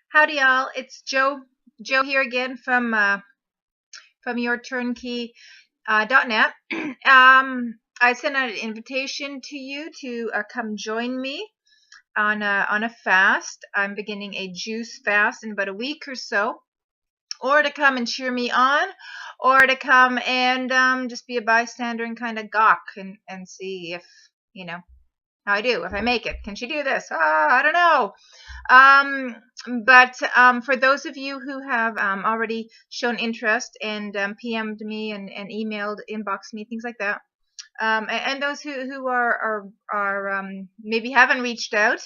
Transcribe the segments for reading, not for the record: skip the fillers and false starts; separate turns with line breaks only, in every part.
Howdy, y'all. It's Joe here again from your turnkey .net. I sent out an invitation to you to come join me on a fast. I'm beginning a juice fast in about a week or so, or to come and cheer me on, or to come and just be a bystander and kind of gawk and see if you know how I do, if I make it. Can she do this? I don't know. But for those of you who have already shown interest and PM'd me and emailed, inboxed me, things like that, and those who are maybe haven't reached out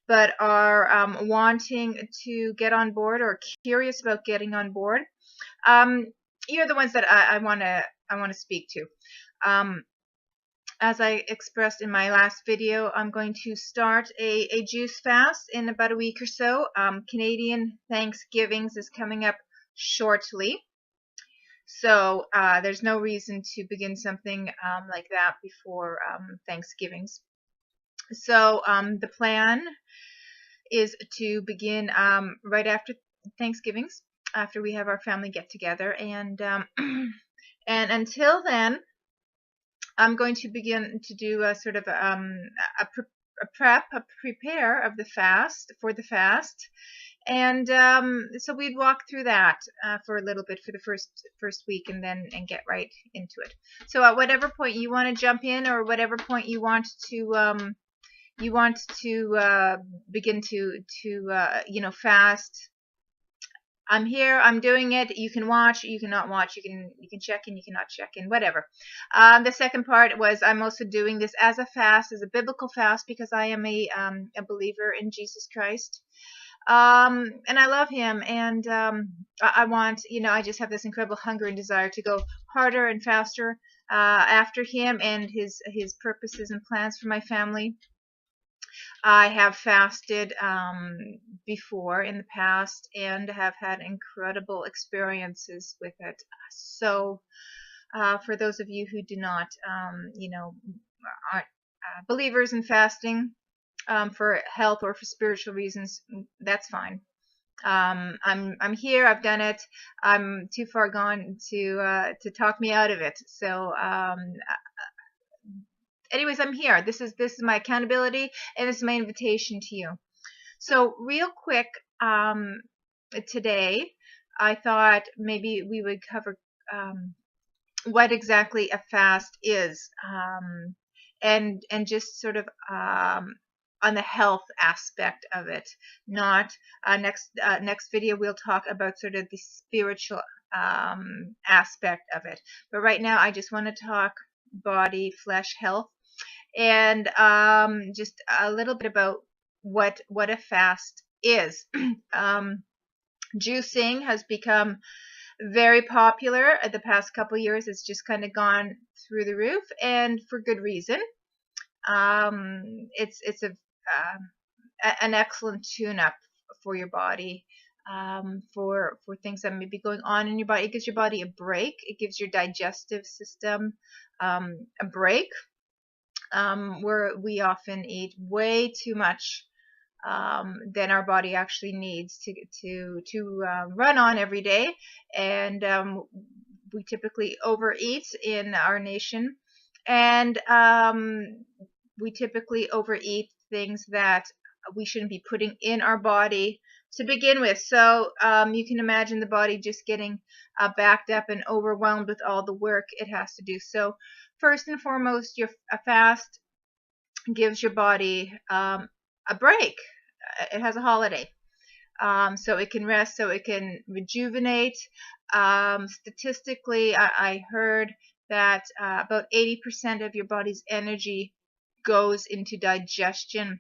but are wanting to get on board or curious about getting on board, um, you're the ones that I want to speak to. As I expressed in my last video, I'm going to start a juice fast in about a week or so. Canadian Thanksgivings is coming up shortly. So there's no reason to begin something like that before Thanksgivings. So the plan is to begin right after Thanksgivings, after we have our family get together. And until then, I'm going to begin to do a sort of a prepare of the fast for the fast, and so we'd walk through that for a little bit for the first week, and then get right into it. So at whatever point you want to jump in, or whatever point you want to begin to fast, I'm here. I'm doing it. You can watch. You cannot watch. You can check in. You cannot check in. Whatever. The second part was I'm also doing this as a fast, as a biblical fast, because I am a believer in Jesus Christ, and I love Him, and I want, I just have this incredible hunger and desire to go harder and faster after Him and His purposes and plans for my family. I have fasted before in the past and have had incredible experiences with it. So for those of you who do not, aren't believers in fasting for health or for spiritual reasons, that's fine. I'm here. I've done it. I'm too far gone to talk me out of it. So anyways, I'm here. This is my accountability, and this is my invitation to you. So real quick, today I thought maybe we would cover what exactly a fast is, and just sort of on the health aspect of it. Not next video we'll talk about sort of the spiritual aspect of it. But right now I just want to talk body, flesh health, and just a little bit about what a fast is. Juicing has become very popular the past couple years. It's just kind of gone through the roof, and for good reason. It's an excellent tune-up for your body, for things that may be going on in your body. It gives your body a break. It gives your digestive system a break, where we often eat way too much than our body actually needs to run on every day, and we typically overeat in our nation, and we typically overeat things that we shouldn't be putting in our body to begin with. So you can imagine the body just getting backed up and overwhelmed with all the work it has to do. So first and foremost, a fast gives your body a break. It has a holiday, so it can rest, so it can rejuvenate. Statistically, I heard that about 80% of your body's energy goes into digestion.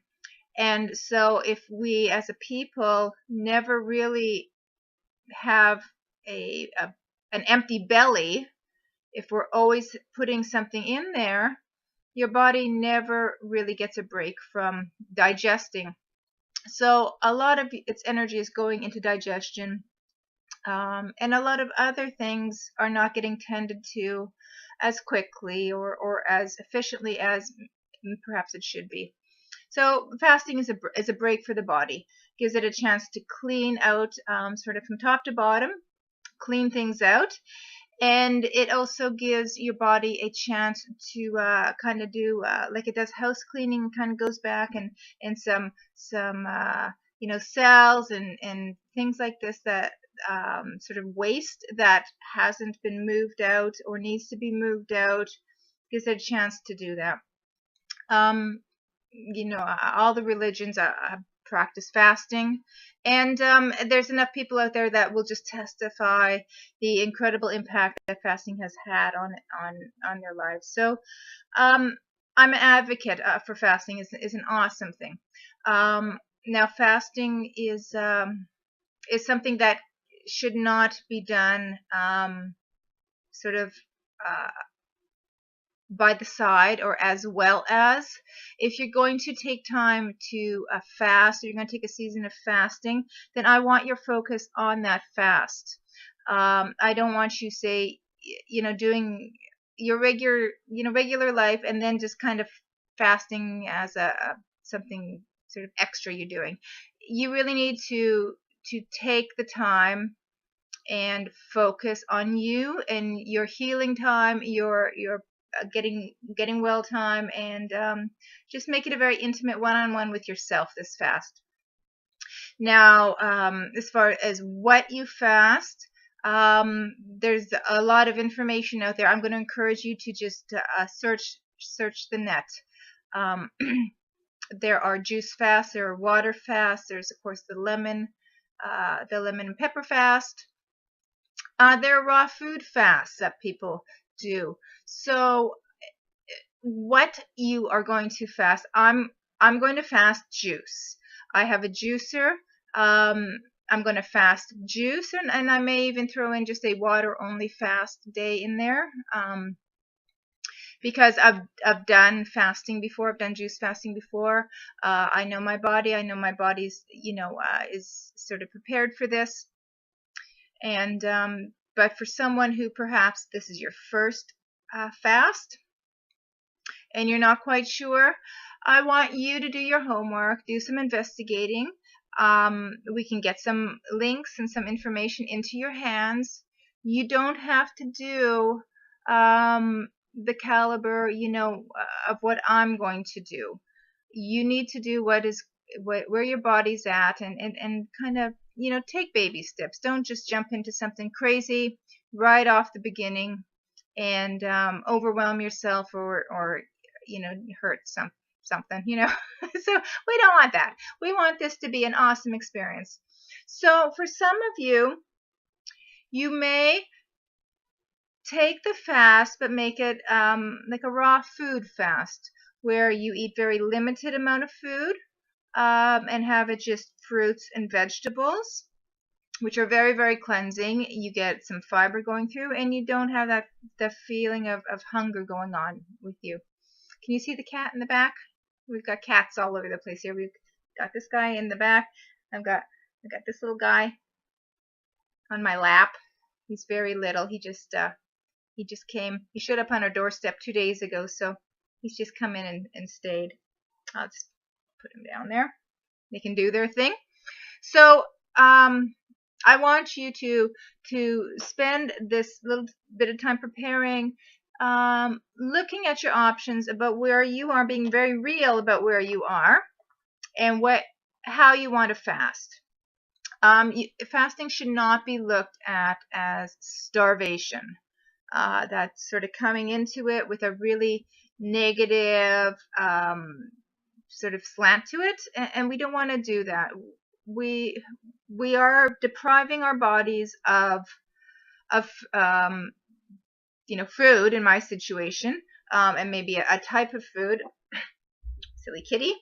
And so if we as a people never really have an empty belly, if we're always putting something in there, your body never really gets a break from digesting. So a lot of its energy is going into digestion, and a lot of other things are not getting tended to as quickly or as efficiently as perhaps it should be. So fasting is a break for the body. gives it a chance to clean out sort of from top to bottom, clean things out. And it also gives your body a chance to kind of do like it does house cleaning, kind of goes back and some cells and things like this that sort of waste that hasn't been moved out or needs to be moved out, gives it a chance to do that. All the religions practice fasting, and there's enough people out there that will just testify the incredible impact that fasting has had on their lives. So I'm an advocate for fasting. Is an awesome thing. Now fasting is something that should not be done sort of by the side, or as well as. If you're going to take time to fast, or you're going to take a season of fasting, then I want your focus on that fast. I don't want you, say, doing your regular life and then just kind of fasting as a something sort of extra you're doing. You really need to take the time and focus on you and your healing time, your getting well time, and just make it a very intimate one-on-one with yourself this fast. Now, as far as what you fast, there's a lot of information out there. I'm going to encourage you to just search the net. There are juice fasts, there are water fasts, there's of course the lemon and pepper fast. There are raw food fasts that people do. So what you are going to fast, I'm going to fast juice. I have a juicer. I'm going to fast juice, and I may even throw in just a water only fast day in there, because I've done fasting before. I've done juice fasting before. I know my body. I know my body's is sort of prepared for this. And but for someone who perhaps this is your first fast and you're not quite sure, I want you to do your homework, do some investigating. We can get some links and some information into your hands. You don't have to do the caliber, of what I'm going to do. You need to do where your body's at, and kind of, take baby steps. Don't just jump into something crazy right off the beginning and overwhelm yourself or hurt something. So we don't want that. We want this to be an awesome experience. So for some of you, you may take the fast but make it like a raw food fast, where you eat very limited amount of food, and have it just fruits and vegetables, which are very, very cleansing. You get some fiber going through, and you don't have the feeling of hunger going on with you. Can you see the cat in the back? We've got cats all over the place here. We've got this guy in the back. I've got this little guy on my lap. He's very little. He just came. He showed up on our doorstep 2 days ago, so he's just come in and stayed. I'll just put him down there. They can do their thing. So I want you to spend this little bit of time preparing, looking at your options about where you are, being very real about where you are and how you want to fast. Fasting should not be looked at as starvation. That's sort of coming into it with a really negative sort of slant to it, and we don't want to do that. We are depriving our bodies of food in my situation, and maybe a type of food. Silly kitty.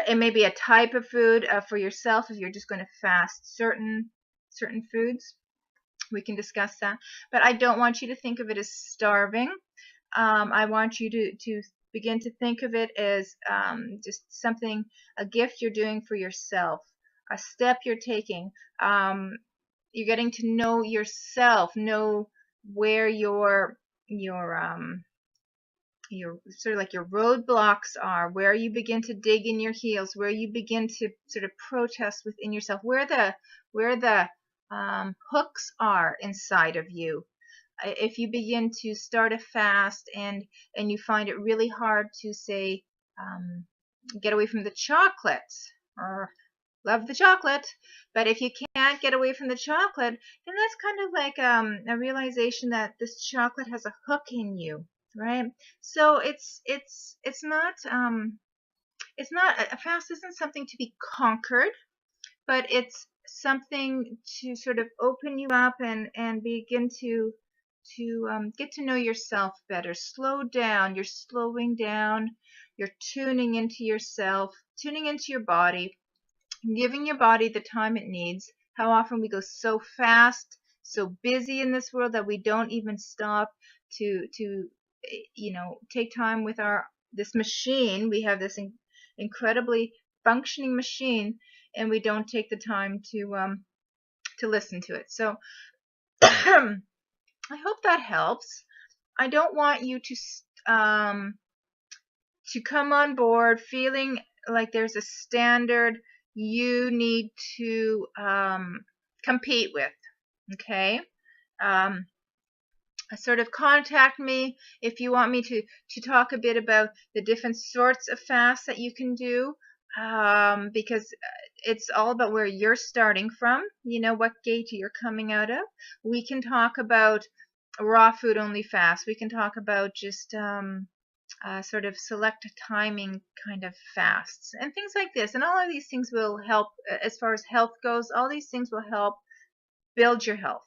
It may be a type of food for yourself if you're just going to fast certain foods. We can discuss that, but I don't want you to think of it as starving. I want you to begin to think of it as just something, a gift you're doing for yourself, a step you're taking. You're getting to know yourself, know where your sort of like your roadblocks are, where you begin to dig in your heels, where you begin to sort of protest within yourself, where the hooks are inside of you. If you begin to start a fast and you find it really hard to say, get away from the chocolate, or love the chocolate, but if you can't get away from the chocolate, then that's kind of like a realization that this chocolate has a hook in you, right? So it's not a fast isn't something to be conquered, but it's something to sort of open you up and begin to get to know yourself better. Slow down. You're slowing down. You're tuning into yourself, tuning into your body, giving your body the time it needs. How often we go so fast, so busy in this world that we don't even stop to take time with this machine. We have this incredibly functioning machine, and we don't take the time to listen to it. So I hope that helps. I don't want you to come on board feeling like there's a standard you need to compete with. Okay? Sort of contact me if you want me to talk a bit about the different sorts of fasts that you can do, because it's all about where you're starting from, what gate you're coming out of. We can talk about raw food only fast. We can talk about just sort of select timing kind of fasts and things like this. And all of these things will help as far as health goes. All these things will help build your health.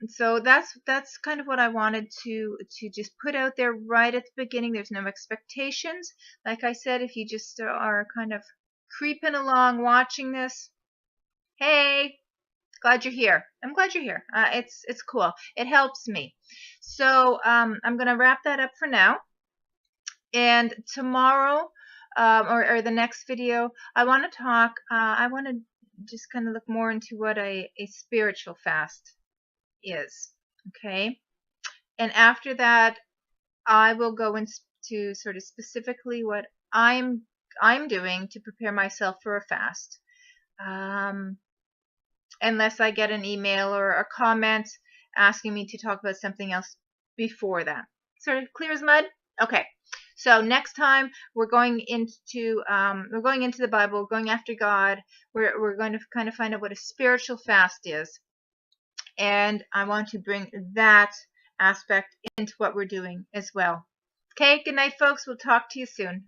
So that's kind of what I wanted to just put out there right at the beginning. There's no expectations. Like I said, if you just are kind of creeping along watching this, hey, glad you're here. I'm glad you're here. It's cool. It helps me. So I'm going to wrap that up for now. And tomorrow, or the next video, I want to talk. I want to just kind of look more into what a spiritual fast is. Okay. And after that, I will go into sort of specifically what I'm doing to prepare myself for a fast. Unless I get an email or a comment asking me to talk about something else before that. Sort of clear as mud? Okay. So next time we're going into the Bible, we're going after God. We're going to kind of find out what a spiritual fast is. And I want to bring that aspect into what we're doing as well. Okay, good night, folks. We'll talk to you soon.